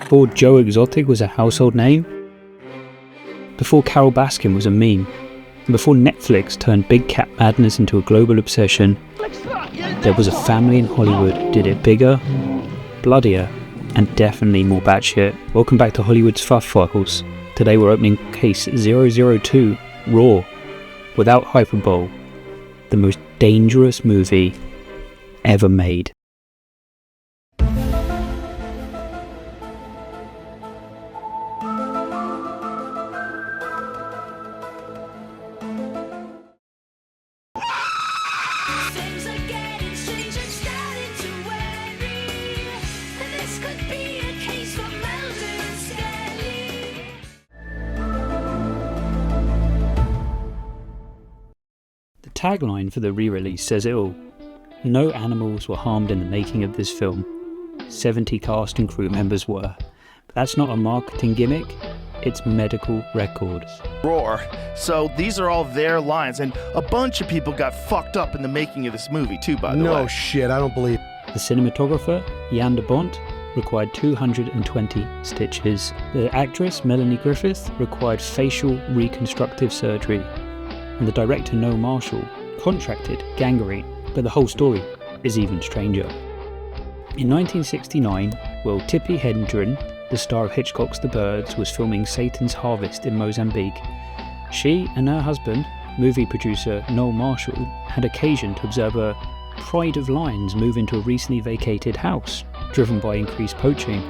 before Joe Exotic was a household name, before Carole Baskin was a meme, and before Netflix turned big cat madness into a global obsession, there was a family in Hollywood who did it bigger, bloodier, and definitely more batshit. Welcome back to Hollywood's FUF Files. Today we're opening case 002, Raw, without hyperbole, the most dangerous movie ever made. The tagline for the re-release says it all. No animals were harmed in the making of this film. 70 cast and crew members were. But that's not a marketing gimmick, it's medical records. Roar. So these are all their lines, and a bunch of people got fucked up in the making of this movie too, by the way. No shit, I don't believe. The cinematographer, Bont, required 220 stitches. The actress, Melanie Griffith, required facial reconstructive surgery. And the director, Noel Marshall, contracted gangrene, but the whole story is even stranger. In 1969, Tippi Hedren, the star of Hitchcock's The Birds, was filming Satan's Harvest in Mozambique. She and her husband, movie producer Noel Marshall, had occasion to observe a pride of lions move into a recently vacated house, driven by increased poaching.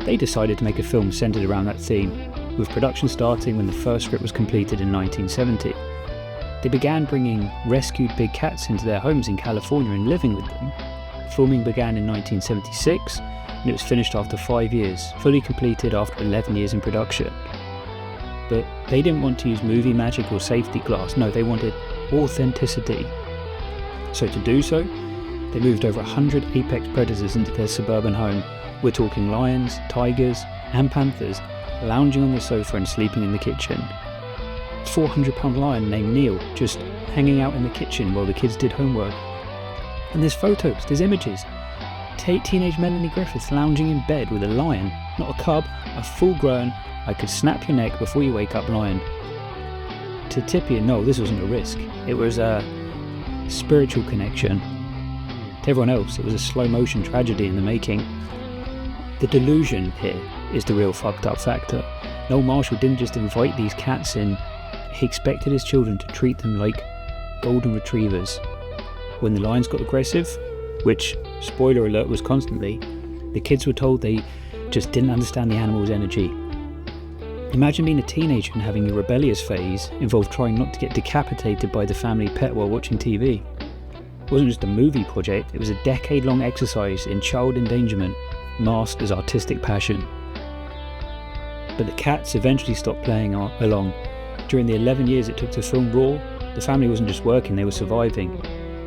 They decided to make a film centered around that theme, with production starting when the first script was completed in 1970. They began bringing rescued big cats into their homes in California and living with them. Filming began in 1976 and it was finished after 5 years, fully completed after 11 years in production. But they didn't want to use movie magic or safety glass, no, they wanted authenticity. So to do so, they moved over 100 apex predators into their suburban home. We're talking lions, tigers and panthers lounging on the sofa and sleeping in the kitchen. 400-pound lion named Neil just hanging out in the kitchen while the kids did homework. And there's photos, there's images. Teenage Melanie Griffith lounging in bed with a lion, not a cub, a full-grown, I could snap your neck before you wake up lion. To Tippi and Noel, this wasn't a risk. It was a spiritual connection. To everyone else, it was a slow-motion tragedy in the making. The delusion here is the real fucked up factor. Noel Marshall didn't just invite these cats in, he expected his children to treat them like golden retrievers. When the lions got aggressive, which, spoiler alert, was constantly, the kids were told they just didn't understand the animal's energy. Imagine being a teenager and having a rebellious phase involved trying not to get decapitated by the family pet while watching TV. It wasn't just a movie project, it was a decade-long exercise in child endangerment, masked as artistic passion. But the cats eventually stopped playing along. During the 11 years it took to film Raw, the family wasn't just working, they were surviving.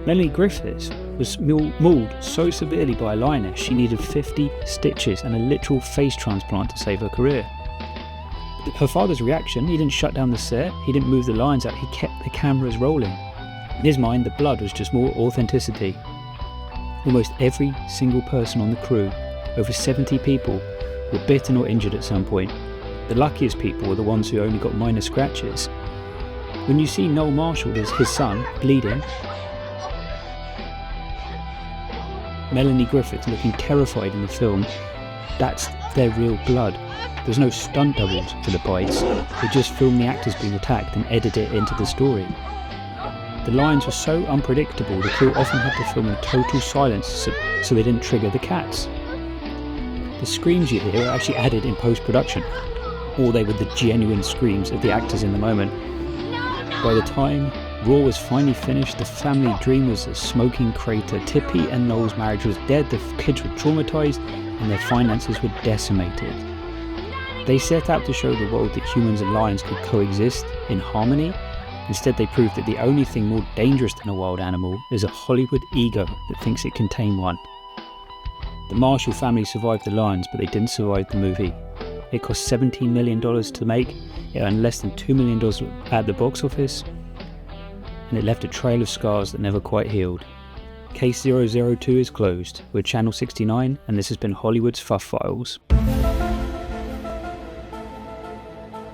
Melanie Griffith was mauled so severely by a lioness she needed 50 stitches and a literal face transplant to save her career. Her father's reaction, he didn't shut down the set, he didn't move the lions out, he kept the cameras rolling. In his mind, the blood was just more authenticity. Almost every single person on the crew, over 70 people, were bitten or injured at some point. The luckiest people were the ones who only got minor scratches. When you see Noel Marshall, his son, bleeding, Melanie Griffith looking terrified in the film, that's their real blood. There's no stunt doubles for the bites, they just film the actors being attacked and edit it into the story. The lions were so unpredictable, the crew often had to film in total silence so they didn't trigger the cats. The screams you hear are actually added in post-production, or they were the genuine screams of the actors in the moment. By the time Raw was finally finished, the family dream was a smoking crater. Tippi and Noel's marriage was dead, the kids were traumatized, and their finances were decimated. They set out to show the world that humans and lions could coexist in harmony. Instead, they proved that the only thing more dangerous than a wild animal is a Hollywood ego that thinks it can tame one. The Marshall family survived the lions, but they didn't survive the movie. It cost $17 million to make, it earned less than $2 million at the box office, and it left a trail of scars that never quite healed. Case 002 is closed. We're Channel 69, and this has been Hollywood's FUF Files.